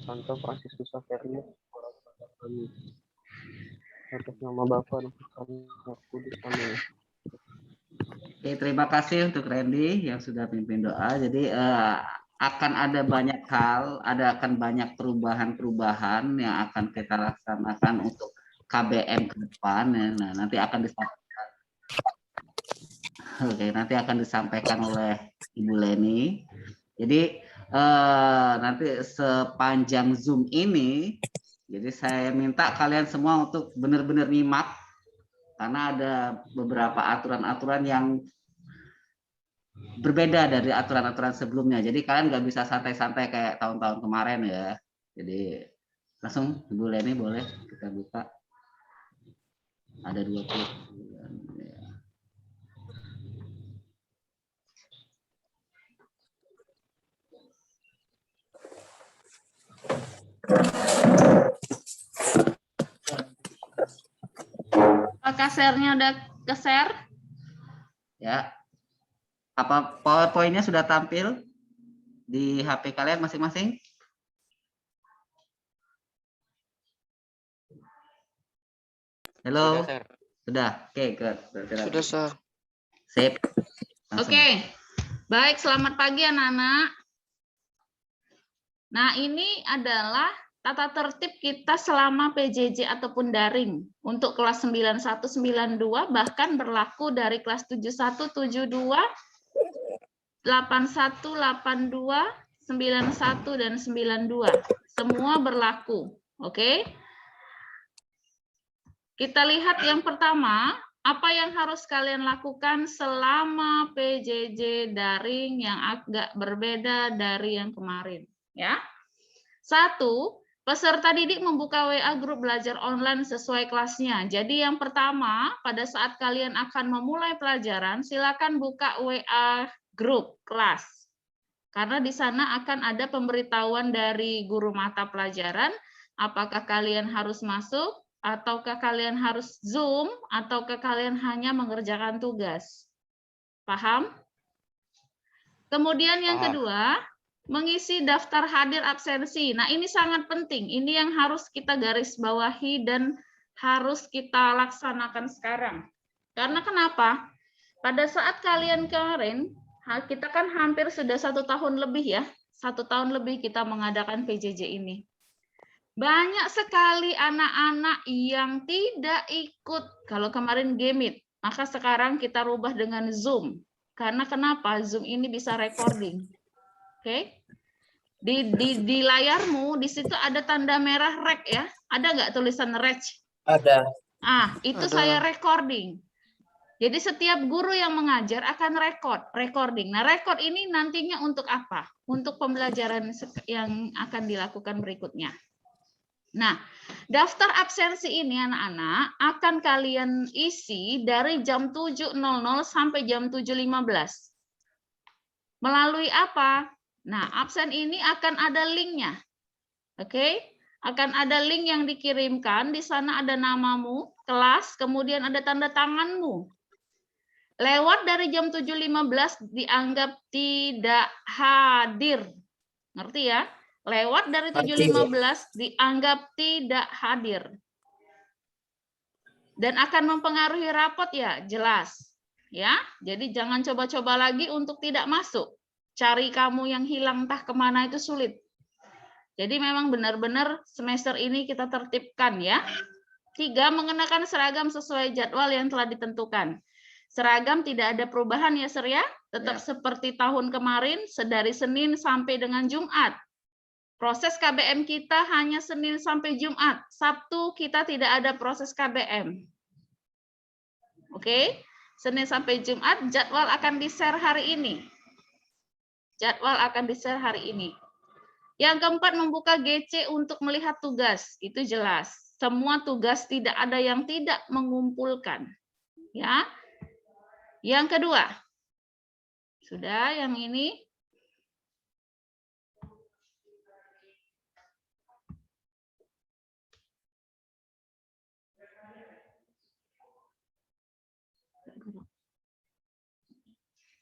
Santo Fransiskus Xaverius, kami. Atas nama Bapa dan Putra dan Roh Kudus. Amin. Oke, terima kasih untuk Randy yang sudah pimpin doa. Jadi akan ada banyak hal, akan banyak perubahan-perubahan yang akan kita laksanakan untuk KBM ke depan. Nah, nanti akan disampaikan. Oke, nanti akan disampaikan oleh Ibu Leni. Jadi nanti sepanjang Zoom ini, jadi saya minta kalian semua untuk benar-benar nyimak karena ada beberapa aturan-aturan yang berbeda dari aturan-aturan sebelumnya. Jadi kalian nggak bisa santai-santai kayak tahun-tahun kemarin ya. Jadi langsung Ibu Leni boleh kita buka. Ada 20. Apakah share-nya udah ke-share? Ya. Apa PowerPoint-nya sudah tampil di HP kalian masing-masing? Halo. Sudah. Oke, good. Sudah, Sir. Sip. Oke. Baik, selamat pagi anak-anak. Nah, ini adalah tata tertib kita selama PJJ ataupun daring. Untuk kelas 91, 92, bahkan berlaku dari kelas 71, 72, 81, 82, 91, dan 92. Semua berlaku. Oke. Kita lihat yang pertama, apa yang harus kalian lakukan selama PJJ daring yang agak berbeda dari yang kemarin. Ya. 1, peserta didik membuka WA grup belajar online sesuai kelasnya. Jadi yang pertama, pada saat kalian akan memulai pelajaran, silakan buka WA grup kelas. Karena di sana akan ada pemberitahuan dari guru mata pelajaran, apakah kalian harus masuk, ataukah kalian harus Zoom, ataukah kalian hanya mengerjakan tugas. Paham? Kemudian yang kedua, mengisi daftar hadir absensi. Nah, ini sangat penting. Ini yang harus kita garis bawahi dan harus kita laksanakan sekarang. Karena kenapa? Pada saat kalian kemarin, kita kan hampir sudah 1 tahun lebih ya. 1 tahun lebih kita mengadakan PJJ ini. Banyak sekali anak-anak yang tidak ikut. Kalau kemarin Gameit, maka sekarang kita rubah dengan Zoom. Karena kenapa? Zoom ini bisa recording. Oke. Di layarmu, di situ ada tanda merah rec ya. Ada nggak tulisan rec? Ada. Itu saya recording. Jadi setiap guru yang mengajar akan recording. Nah, record ini nantinya untuk apa? Untuk pembelajaran yang akan dilakukan berikutnya. Nah, daftar absensi ini anak-anak akan kalian isi dari jam 7.00 sampai jam 7.15. Melalui apa? Nah, absen ini akan ada linknya. Oke? Akan ada link yang dikirimkan, di sana ada namamu, kelas, kemudian ada tanda tanganmu. Lewat dari jam 7.15 dianggap tidak hadir. Ngerti ya? Lewat dari 7.15 dianggap tidak hadir. Dan akan mempengaruhi rapot ya, jelas. Ya, jadi jangan coba-coba lagi untuk tidak masuk. Cari kamu yang hilang entah kemana itu sulit. Jadi memang benar-benar semester ini kita tertibkan ya. 3, mengenakan seragam sesuai jadwal yang telah ditentukan. Seragam tidak ada perubahan ya, Sir ya. Tetap seperti tahun kemarin, dari Senin sampai dengan Jumat. Proses KBM kita hanya Senin sampai Jumat. Sabtu kita tidak ada proses KBM. Oke, Senin sampai Jumat jadwal akan di-share hari ini. Jadwal akan di-share hari ini. Yang keempat, membuka GC untuk melihat tugas. Itu jelas. Semua tugas, tidak ada yang tidak mengumpulkan. Ya. Yang kedua. Sudah yang ini.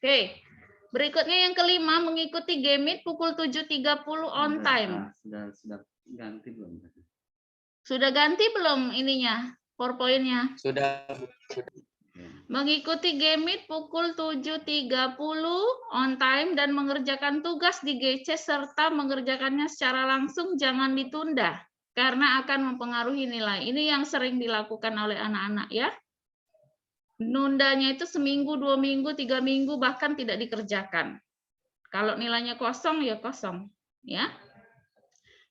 Oke. Berikutnya yang kelima, mengikuti G-Meet pukul 7.30 on time. Sudah ganti belum? Sudah ganti belum ininya, PowerPoint-nya? Sudah. Mengikuti G-Meet pukul 7.30 on time dan mengerjakan tugas di GC serta mengerjakannya secara langsung, jangan ditunda karena akan mempengaruhi nilai. Ini yang sering dilakukan oleh anak-anak ya. Nundanya itu seminggu, 2 minggu, 3 minggu, bahkan tidak dikerjakan. Kalau nilainya kosong, ya kosong. Ya.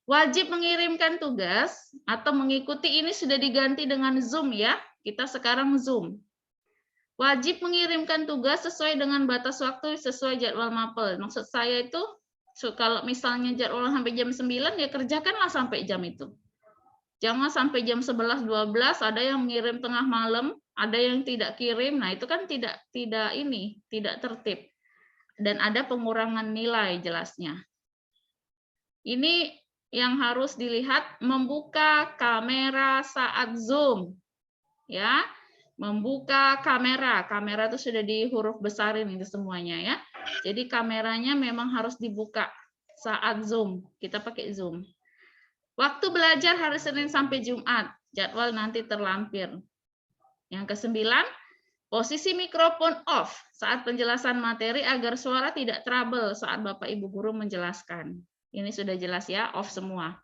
Wajib mengirimkan tugas atau mengikuti, ini sudah diganti dengan Zoom ya. Kita sekarang Zoom. Wajib mengirimkan tugas sesuai dengan batas waktu sesuai jadwal mapel. Maksud saya itu, kalau misalnya jadwal sampai jam 9, ya kerjakanlah sampai jam itu. Jangan sampai jam 11, 12, ada yang mengirim tengah malam, ada yang tidak kirim. Nah, itu kan tidak tertib. Dan ada pengurangan nilai jelasnya. Ini yang harus dilihat, membuka kamera saat Zoom. Ya, membuka kamera. Kamera itu sudah di huruf besarin itu semuanya ya. Jadi kameranya memang harus dibuka saat Zoom. Kita pakai Zoom. Waktu belajar hari Senin sampai Jumat, jadwal nanti terlampir. Yang ke-9, posisi mikrofon off saat penjelasan materi agar suara tidak trouble saat Bapak Ibu guru menjelaskan. Ini sudah jelas ya, off semua.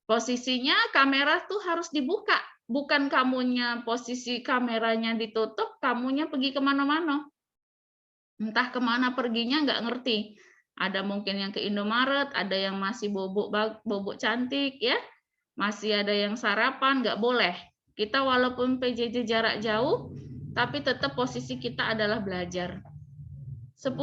Posisinya kamera tuh harus dibuka, bukan kamunya posisi kameranya ditutup, kamunya pergi kemana-mana. Entah kemana perginya nggak ngerti. Ada mungkin yang ke Indomaret, ada yang masih bobok cantik ya, masih ada yang sarapan, nggak boleh. Kita walaupun PJJ jarak jauh, tapi tetap posisi kita adalah belajar. 10,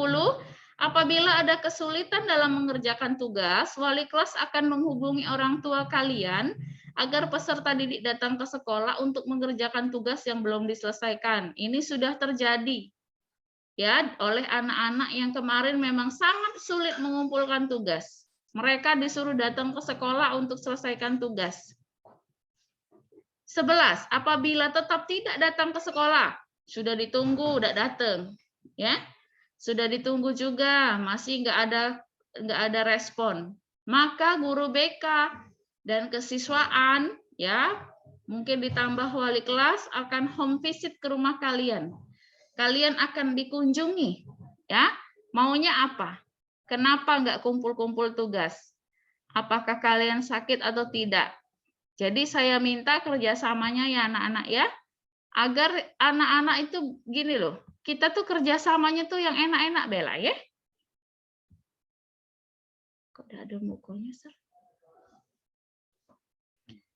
apabila ada kesulitan dalam mengerjakan tugas, wali kelas akan menghubungi orang tua kalian agar peserta didik datang ke sekolah untuk mengerjakan tugas yang belum diselesaikan. Ini sudah terjadi. Ya, oleh anak-anak yang kemarin memang sangat sulit mengumpulkan tugas. Mereka disuruh datang ke sekolah untuk selesaikan tugas. 11, apabila tetap tidak datang ke sekolah, sudah ditunggu, udah datang, ya, sudah ditunggu juga, masih nggak ada respon, maka guru BK dan kesiswaan, ya, mungkin ditambah wali kelas akan home visit ke rumah kalian. Kalian akan dikunjungi, ya. Maunya apa? Kenapa nggak kumpul-kumpul tugas? Apakah kalian sakit atau tidak? Jadi saya minta kerjasamanya ya anak-anak ya, agar anak-anak itu gini loh, kita tuh kerjasamanya tuh yang enak-enak Bella ya. Kok ada mukanya, Sir?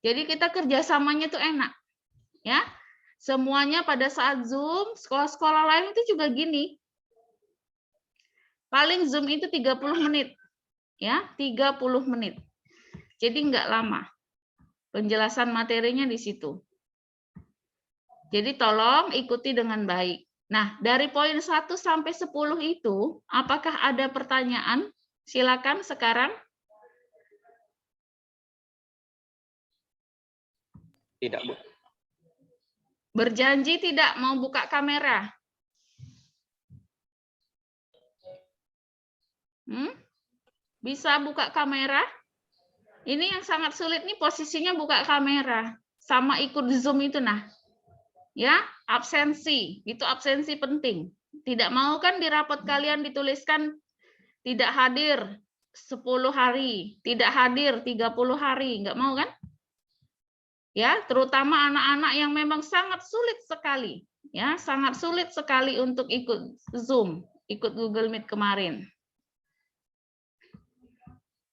Jadi kita kerjasamanya tuh enak, ya. Semuanya pada saat Zoom, sekolah-sekolah lain itu juga gini. Paling Zoom itu 30 menit. Ya, 30 menit. Jadi nggak lama. Penjelasan materinya di situ. Jadi tolong ikuti dengan baik. Nah, dari poin 1 sampai 10 itu, apakah ada pertanyaan? Silakan sekarang. Tidak, Bu. Berjanji tidak mau buka kamera. Bisa buka kamera? Ini yang sangat sulit nih posisinya buka kamera. Sama ikut Zoom itu nah. Ya, absensi. Itu absensi penting. Tidak mau kan di rapot kalian dituliskan tidak hadir 10 hari, tidak hadir 30 hari, nggak mau kan? Ya, terutama anak-anak yang memang sangat sulit sekali, ya, sangat sulit sekali untuk ikut Zoom, ikut Google Meet kemarin.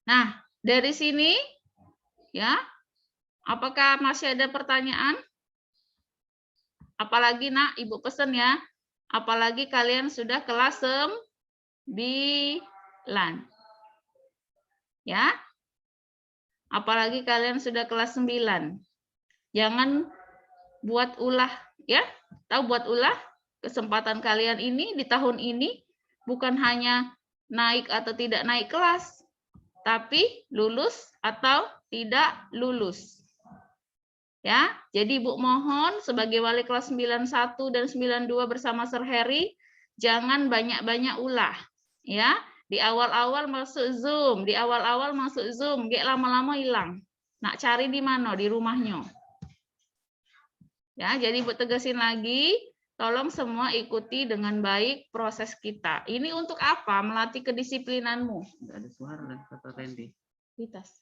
Nah, dari sini, ya, apakah masih ada pertanyaan? Apalagi nak, Ibu pesen ya, apalagi kalian sudah kelas 9, ya, apalagi kalian sudah kelas 9. Jangan buat ulah, ya. Tahu buat ulah? Kesempatan kalian ini di tahun ini bukan hanya naik atau tidak naik kelas, tapi lulus atau tidak lulus. Ya, jadi Ibu mohon sebagai wali kelas 91 dan 92 bersama Sir Heri, jangan banyak-banyak ulah. Ya, di awal-awal masuk Zoom, gek lama-lama hilang. Nak cari di mana? Di rumahnya. Ya, jadi buat tegasin lagi, tolong semua ikuti dengan baik proses kita. Ini untuk apa? Melatih kedisiplinanmu. Nggak ada suara dan kata Randy. Di tas.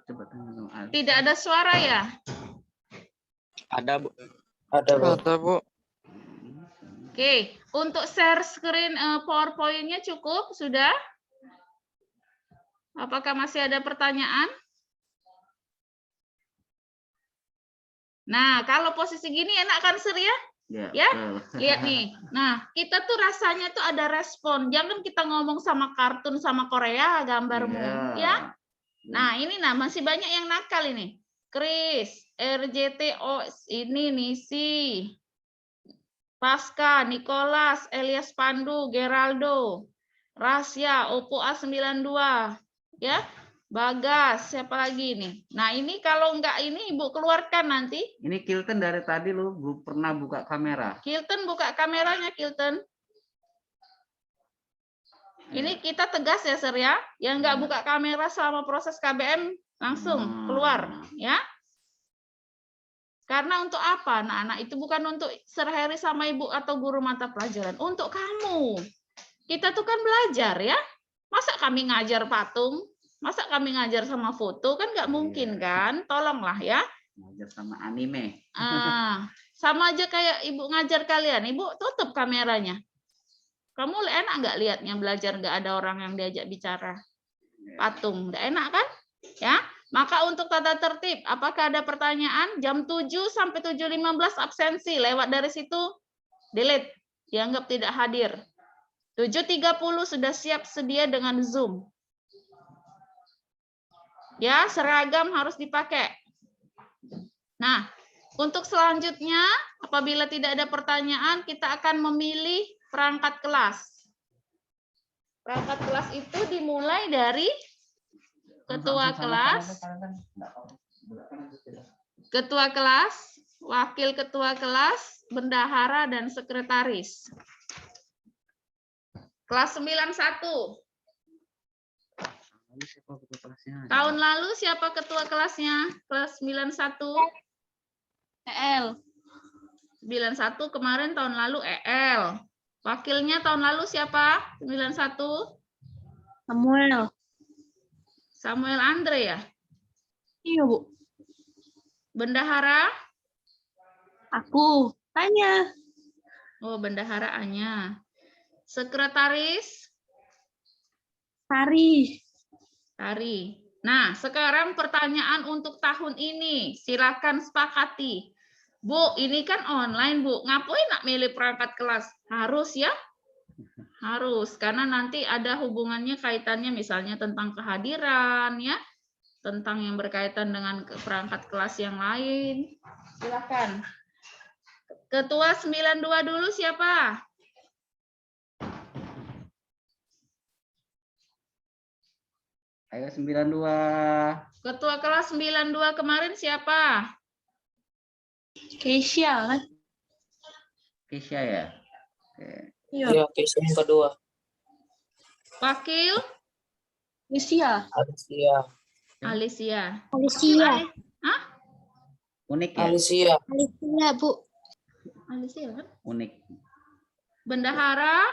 Coba tanya dong, Ali. Tidak ada suara ya? Ada, Bu. Ada, Bu. Ada, Bu. Oke, untuk share screen PowerPoint-nya cukup? Sudah? Apakah masih ada pertanyaan? Nah, kalau posisi gini enak kan, Sir ya? Ya, betul. lihat nih. Nah, kita tuh rasanya tuh ada respon. Jangan kita ngomong sama kartun sama Korea gambarmu, Iya. ya. Nah, ini masih banyak yang nakal ini. Chris, RJTO, ini Nisi, Pasca, Nicholas, Elias Pandu, Geraldo, Rasya, Oppo A92, ya. Bagas, siapa lagi nih? Nah, ini kalau enggak ini Ibu keluarkan nanti. Ini Kilton dari tadi lu belum pernah buka kamera. Kilton buka kameranya, Kilton. Ini kita tegas ya, Sir ya. Yang enggak buka kamera selama proses KBM langsung keluar, ya. Karena untuk apa? Anak-anak itu bukan untuk Sir Heri sama Ibu atau guru mata pelajaran, untuk kamu. Kita tuh kan belajar ya. Masa kami ngajar patung? Masa kami ngajar sama foto? Kan nggak mungkin kan? Tolonglah ya. Ngajar sama anime. Sama aja kayak Ibu ngajar kalian. Ibu tutup kameranya. Kamu enak nggak lihatnya belajar nggak ada orang yang diajak bicara? Patung. Nggak enak kan? Ya. Maka untuk tata tertib, apakah ada pertanyaan? Jam 7 sampai 7.15 absensi. Lewat dari situ, delete. Dianggap tidak hadir. 7.30 sudah siap sedia dengan Zoom. Ya, seragam harus dipakai. Nah, untuk selanjutnya, apabila tidak ada pertanyaan, kita akan memilih perangkat kelas. Perangkat kelas itu dimulai dari ketua kelas, wakil ketua kelas, bendahara, dan sekretaris. Kelas 91. Tahun lalu siapa ketua kelasnya? Kelas 91? EL. 91 kemarin tahun lalu EL. Wakilnya tahun lalu siapa? 91? Samuel. Samuel Andre ya? Iya, Bu. Bendahara? Aku. Tanya. Oh, bendahara Anya. Sekretaris? Sari. Tari. Nah, sekarang pertanyaan untuk tahun ini. Silakan sepakati. Bu, ini kan online, Bu. Ngapain nak milih perangkat kelas? Harus ya? Harus. Karena nanti ada hubungannya kaitannya misalnya tentang kehadiran, ya. Tentang yang berkaitan dengan perangkat kelas yang lain. Silakan. Ketua 92 dulu siapa? Ayo 92. Ketua kelas 92 kemarin siapa? Keisha kan? Keisha ya? Oke. Iya. Iya, Keisha yang kedua. Wakil? Alicia. Alicia. Alicia. Alicia. Hah? Unik ya? Alicia. Alicia, Bu. Alicia kan? Unik. Bendahara?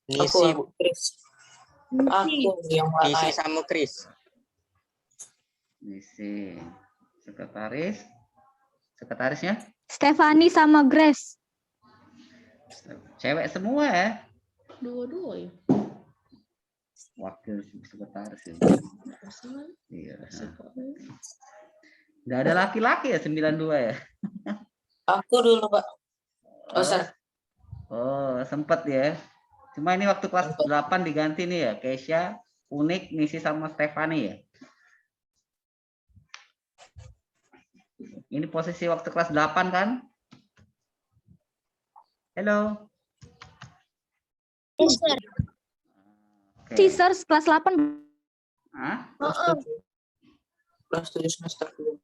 Nisi, Bu. Chris. Aku yang Isi sama Chris. Isi. Sekretaris. Sekretarisnya? Stefani sama Grace. Cewek semua ya? Dua-dua ya? Wakil sekretaris ya. Iya. Nggak ada laki-laki ya 92 ya? Aku dulu, Pak. Oh, Sir. Oh, sempet ya. Cuma ini waktu kelas 8 diganti nih ya. Keisha, Unik, Nisi sama Stefani ya. Ini posisi waktu kelas 8 kan? Halo. Teachers kelas 8. Hah? Kelas 7 semester 2.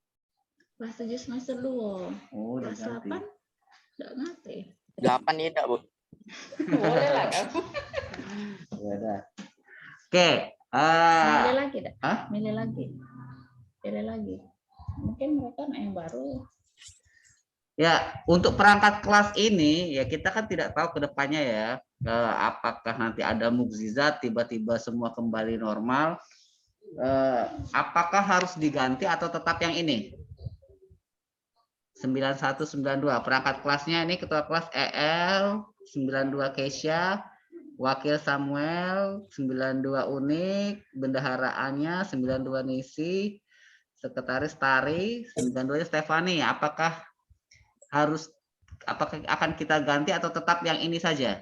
Kelas 7 semester 2. Oh, udah Kelas ganti. 8 enggak ngerti. 8 tidak, Bu. Boleh lah kamu. Ya udah. Oke. Milih lagi dah. Hah? Milih lagi. Pilih lagi. Mungkin mereka yang baru. Ya, untuk perangkat kelas ini ya kita kan tidak tahu ke depannya ya, apakah nanti ada mukjizat tiba-tiba semua kembali normal, apakah harus diganti atau tetap yang ini? 9192 perangkat kelasnya ini ketua kelas EL, 92 Keisha, wakil Samuel, 92 Unik, bendaharaannya 92 Nisi, sekretaris Tari, 92 Stefani. Apakah akan kita ganti atau tetap yang ini saja?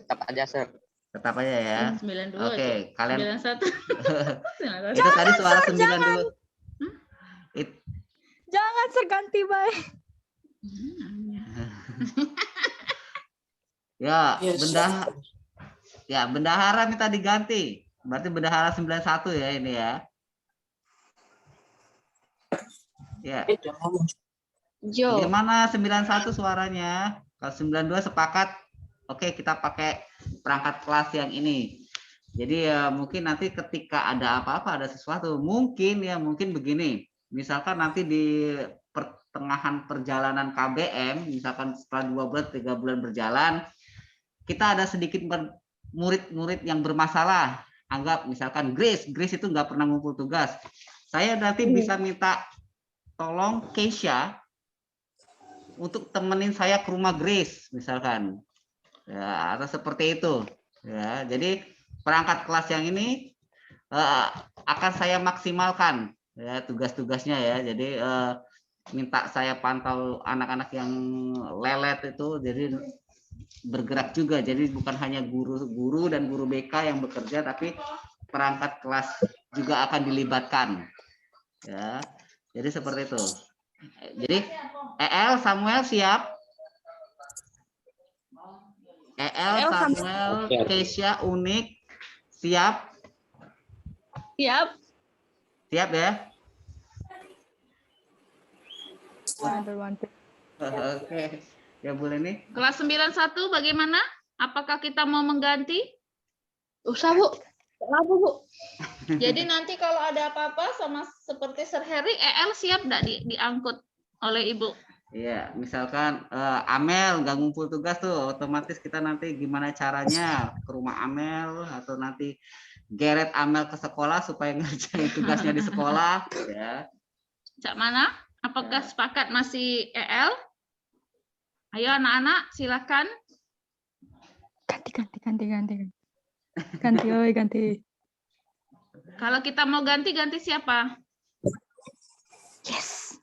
Tetap aja, Sir. Tetap aja ya. 92. Oke, kalian 91. itu tadi suara 92. Jangan seganti baik. Ya, Yes. bendahara minta diganti. Berarti bendahara 91 ya ini ya. Ya. Jo. Gimana 91 suaranya? Kalau 92 sepakat, oke kita pakai perangkat kelas yang ini. Jadi ya mungkin nanti ketika ada apa-apa, ada sesuatu, mungkin begini. Misalkan nanti di pertengahan perjalanan KBM, misalkan setelah 2 bulan, 3 bulan berjalan, kita ada sedikit murid-murid yang bermasalah. Anggap misalkan Grace itu nggak pernah ngumpul tugas. Saya nanti bisa minta tolong Keisha untuk temenin saya ke rumah Grace misalkan, ya, atau seperti itu ya. Jadi perangkat kelas yang ini akan saya maksimalkan ya tugas-tugasnya ya. Jadi minta saya pantau anak-anak yang lelet itu, jadi bergerak juga. Jadi bukan hanya guru dan guru BK yang bekerja, tapi perangkat kelas juga akan dilibatkan ya. Jadi seperti itu. Jadi EL Samuel siap. EL Samuel Keisha Unik siap. Siap. Siap ya. Oke. Ya boleh nih. Kelas 91 bagaimana? Apakah kita mau mengganti? Usah, Bu. Apa, Bu? Jadi nanti kalau ada apa-apa sama seperti Sir Harry, EL siap enggak diangkut oleh Ibu? Iya, misalkan Amel nggak ngumpul tugas tuh, otomatis kita nanti gimana caranya ke rumah Amel, atau nanti geret Amel ke sekolah supaya ngerjain tugasnya di sekolah ya. Cak mana? Apakah Ya. sepakat masih EL? Ayo anak-anak silakan. Ganti. Kalau kita mau ganti siapa? Yes.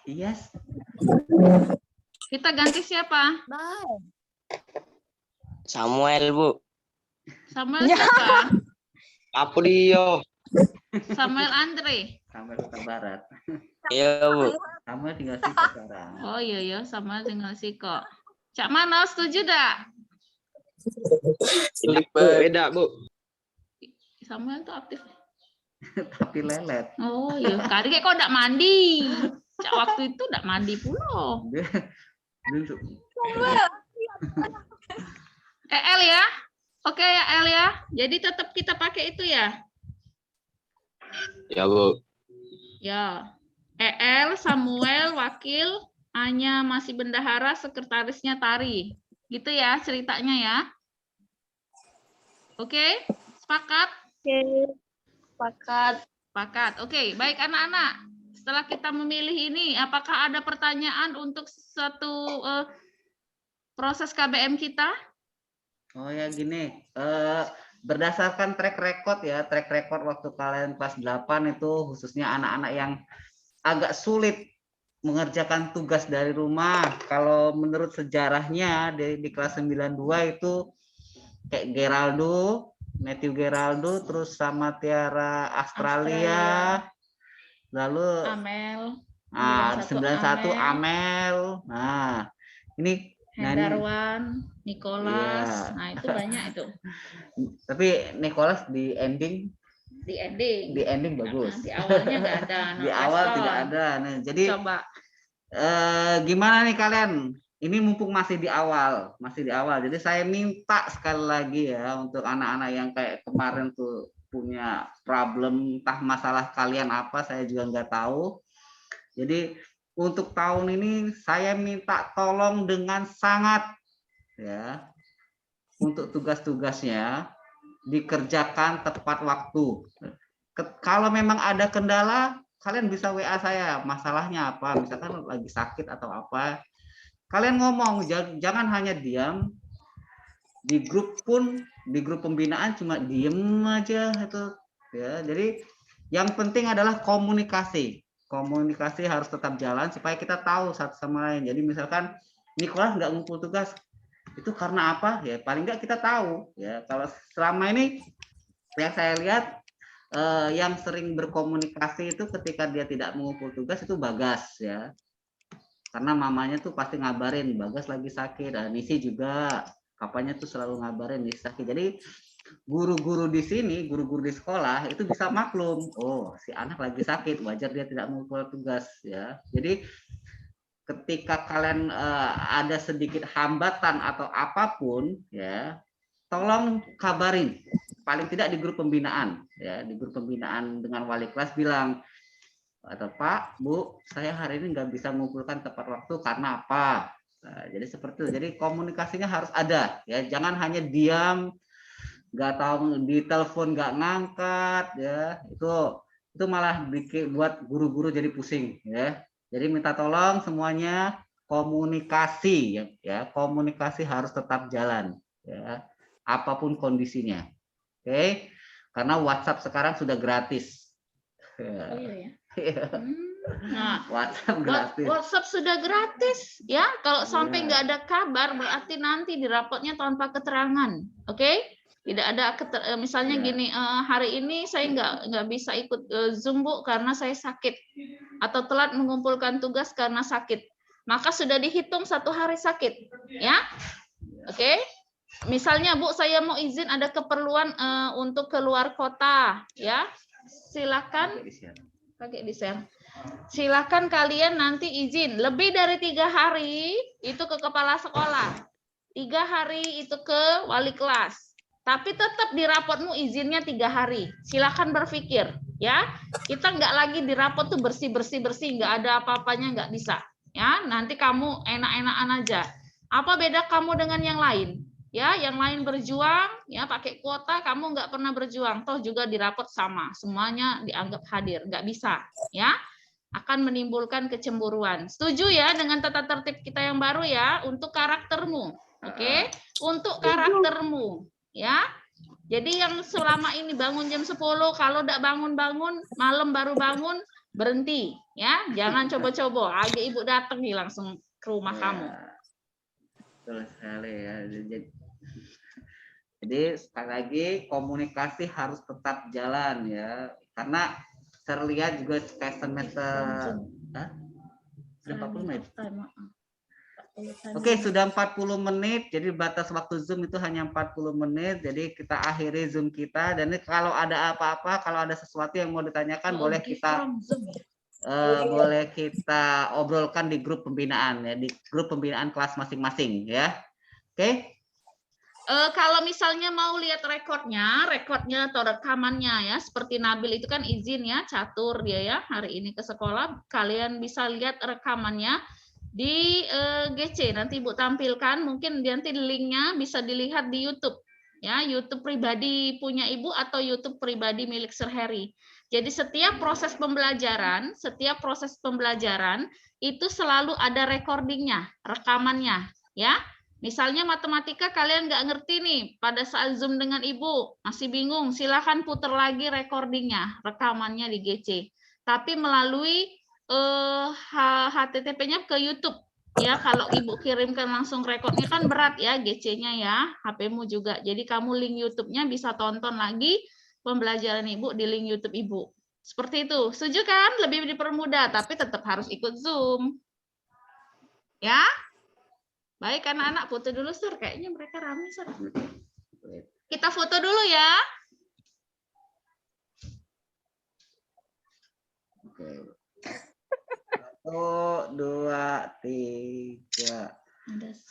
Yes. Kita ganti siapa? Samuel, Bu. Samuel Ya. siapa? Apudio. Samuel Andre. Sampai Kota Barat. Iya, Bu. Kamu tinggal sih sekarang. Oh iya Samuel tinggal Siko. Cak Mana setuju dak? Beda, Bu. Samuel tuh aktif. Tapi lelet. Oh iya, kali kayak kok ndak mandi. Cak waktu itu ndak mandi pula. EL ya? Oke ya El ya. Jadi tetap kita pakai itu ya. Ya, Bu. Ya. EL, Samuel, wakil, Anya masih bendahara, sekretarisnya Tari. Gitu ya ceritanya ya. Oke, sepakat? Oke. Sepakat. Sepakat. Oke, baik anak-anak. Setelah kita memilih ini, apakah ada pertanyaan untuk satu proses KBM kita? Oh ya gini, berdasarkan track record ya, track record waktu kalian kelas 8 itu khususnya anak-anak yang agak sulit mengerjakan tugas dari rumah. Kalau menurut sejarahnya di kelas 92 itu kayak Matthew Geraldo, terus sama Tiara Australia. Lalu Amel. 91 Amel. Nah, ini Hendarwan, Nicholas. Iya. Nah, itu banyak itu. Tapi Nicholas di ending Di ending. Di ending bagus. Di awalnya nggak ada. Di awal tidak ada. Nah, jadi Coba. gimana nih kalian? Ini mumpung masih di awal, Jadi saya minta sekali lagi ya untuk anak-anak yang kayak kemarin tuh punya problem, entah masalah kalian apa, saya juga nggak tahu. Jadi untuk tahun ini saya minta tolong dengan sangat ya untuk tugas-tugasnya dikerjakan tepat waktu. Kalau memang ada kendala, kalian bisa WA saya, masalahnya apa, misalkan lagi sakit atau apa. Kalian ngomong, jangan hanya diam. Di grup pun, di grup pembinaan cuma diem aja itu. Ya, jadi yang penting adalah komunikasi. Komunikasi harus tetap jalan supaya kita tahu satu sama lain. Jadi misalkan Nicholas nggak ngumpul tugas, itu karena apa? Ya paling nggak kita tahu. Ya kalau selama ini yang saya lihat yang sering berkomunikasi itu ketika dia tidak mengumpul tugas itu Bagas ya. Karena mamanya tuh pasti ngabarin Bagas lagi sakit, Nisi juga papanya tuh selalu ngabarin Nisi sakit. Jadi guru-guru di sini, guru-guru di sekolah itu bisa maklum, oh si anak lagi sakit, wajar dia tidak mengumpul tugas ya. Jadi ketika kalian ada sedikit hambatan atau apapun ya, tolong kabarin. Paling tidak di grup pembinaan ya, di grup pembinaan dengan wali kelas bilang, atau Pak, Bu, saya hari ini nggak bisa mengumpulkan tepat waktu karena apa? Nah, jadi seperti itu. Jadi komunikasinya harus ada, ya. Jangan hanya diam, nggak tahu di telepon nggak ngangkat, ya. Itu malah bikin buat guru-guru jadi pusing, ya. Jadi minta tolong semuanya komunikasi, ya. Komunikasi harus tetap jalan, ya. Apapun kondisinya, oke? Karena WhatsApp sekarang sudah gratis. Oh, iya ya. Nah, WhatsApp gratis. WhatsApp sudah gratis ya. Kalau sampai nggak ada kabar berarti nanti di rapotnya tanpa keterangan. Oke? Tidak ada misalnya gini, hari ini saya nggak bisa ikut Zoom Bu karena saya sakit atau telat mengumpulkan tugas karena sakit. Maka sudah dihitung 1 hari sakit, ya. Oke? Misalnya Bu, saya mau izin ada keperluan untuk keluar kota, ya. Silakan. Pakai di share. Silakan kalian nanti izin lebih dari 3 hari itu ke kepala sekolah, 3 hari itu ke wali kelas. Tapi tetap di rapotmu izinnya 3 hari. Silakan berpikir, ya. Kita nggak lagi di rapot tuh bersih, nggak ada apa-apanya, nggak bisa. Ya, nanti kamu enak-enakan aja. Apa beda kamu dengan yang lain? Ya, yang lain berjuang, ya pakai kuota, kamu nggak pernah berjuang, toh juga di rapot sama, semuanya dianggap hadir, nggak bisa, ya, akan menimbulkan kecemburuan. Setuju ya dengan tata tertib kita yang baru ya, untuk karaktermu, oke? Untuk karaktermu, ya. Jadi yang selama ini bangun jam 10, kalau nggak bangun-bangun, malam baru bangun, berhenti, ya, jangan coba-coba. Agak ibu datang nih langsung ke rumah kamu. Betul sekali ya. Jadi sekali lagi komunikasi harus tetap jalan ya, karena terlihat juga kayak semester, sudah 40 menit. Oke, sudah 40 menit, jadi batas waktu Zoom itu hanya 40 menit, jadi kita akhiri Zoom kita, dan ini kalau ada apa-apa, kalau ada sesuatu yang mau ditanyakan, boleh kita obrolkan di grup pembinaan ya, di grup pembinaan kelas masing-masing ya. Oke. Kalau misalnya mau lihat rekodnya atau rekamannya ya, seperti Nabil itu kan izin ya, catur dia ya, hari ini ke sekolah, kalian bisa lihat rekamannya di GC, nanti Ibu tampilkan, mungkin nanti linknya bisa dilihat di YouTube, ya, YouTube pribadi punya Ibu atau YouTube pribadi milik Sir Harry. Jadi setiap proses pembelajaran itu selalu ada recordingnya, rekamannya, ya. Misalnya matematika kalian nggak ngerti nih, pada saat Zoom dengan Ibu, masih bingung, silahkan putar lagi recordingnya, rekamannya di GC. Tapi melalui HTTP-nya ke YouTube. Ya, kalau Ibu kirimkan langsung rekodnya kan berat ya, GC-nya ya, HP-mu juga. Jadi kamu link YouTube-nya bisa tonton lagi pembelajaran Ibu di link YouTube Ibu. Seperti itu. Setuju kan? Lebih dipermudah, tapi tetap harus ikut Zoom. Ya? Baik, anak-anak foto dulu, Sir. Kayaknya mereka ramai, Sir. Kita foto dulu ya. Oke. 1, 2, 3.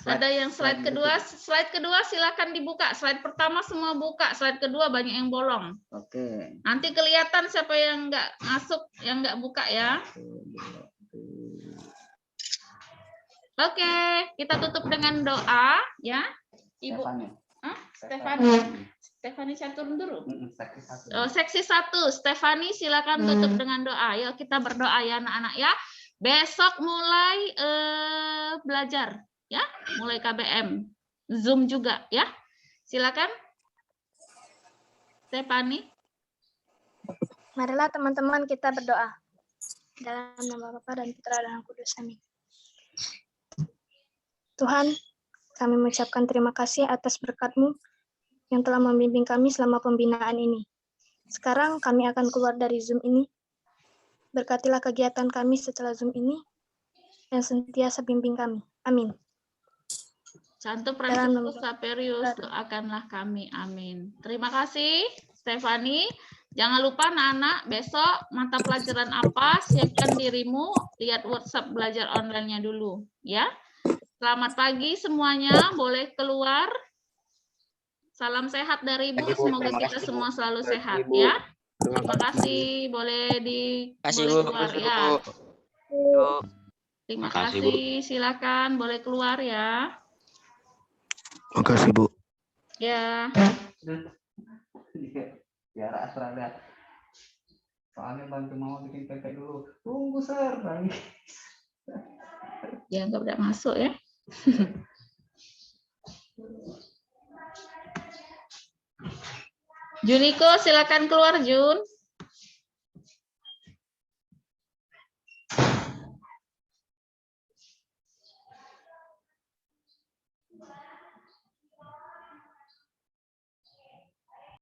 Ada yang slide kedua. Slide kedua silakan dibuka. Slide pertama semua buka. Slide kedua banyak yang bolong. Oke. Nanti kelihatan siapa yang nggak masuk, yang nggak buka ya. 1, 2, 3. Oke, kita tutup dengan doa ya. Ibu Stefani. Stefani catur dulu. Seksi 1. Oh, seksi 1, Stefani silakan tutup dengan doa. Yuk kita berdoa ya anak-anak ya. Besok mulai belajar ya, mulai KBM, Zoom juga ya. Silakan, Stefani. Marilah teman-teman kita berdoa. Dalam nama Bapa dan Putra dan Roh Kudus. Amin. Tuhan, kami mengucapkan terima kasih atas berkat-Mu yang telah membimbing kami selama pembinaan ini. Sekarang kami akan keluar dari Zoom ini. Berkatilah kegiatan kami setelah Zoom ini dan sentiasa bimbing kami. Amin. Santo Fransiskus Saperius, doakanlah kami. Amin. Terima kasih, Stefani. Jangan lupa anak-anak, besok mata pelajaran apa, siapkan dirimu, lihat WhatsApp belajar online-nya dulu. Ya. Selamat pagi semuanya, boleh keluar. Salam sehat dari Ibu, semoga kita semua selalu sehat ya. Terima kasih, boleh keluar ya. Terima kasih, silakan boleh keluar ya. Makasih, Bu. Ya. Biar Australia. Soalnya bantu mau bikin pempek dulu. Tunggu Sir. Ya nggak udah masuk ya. Juniko silakan keluar Jun.